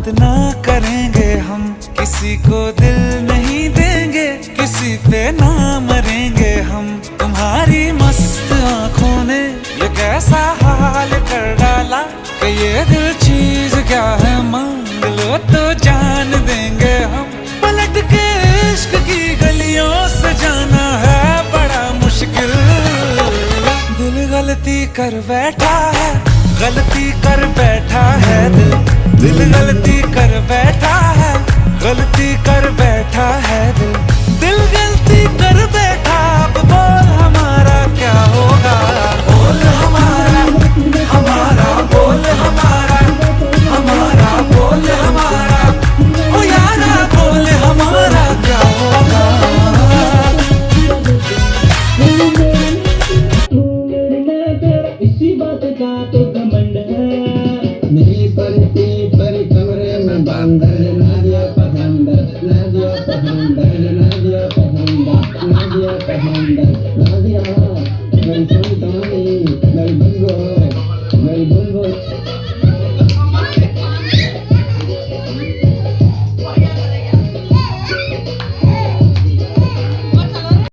बात ना करेंगे हम, किसी को दिल नहीं देंगे, किसी पे ना मरेंगे हम। तुम्हारी मस्त आंखों ने ये कैसा हाल कर डाला कि ये दिल चीज क्या है, मांग लो तो जान देंगे हम। पलट के इश्क की गलियों से जाना है बड़ा मुश्किल। दिल गलती कर बैठा है, गलती कर बैठा है दिल। दिल गलती कर बैठा है, गलती कर बैठा है दिल। दिल गलती कर बैठा, अब बोल हमारा क्या होगा। बोल हमारा, हमारा बोल हमारा, हमारा बोल हमारा, ओ यारा बोल हमारा क्या होगा। इसी बात का तो घमंड है, नहीं पड़ती पर कमरे में बंदर। नादिया पसंद, नादिया पसंद, नादिया पसंद, नादिया पसंद, नादिया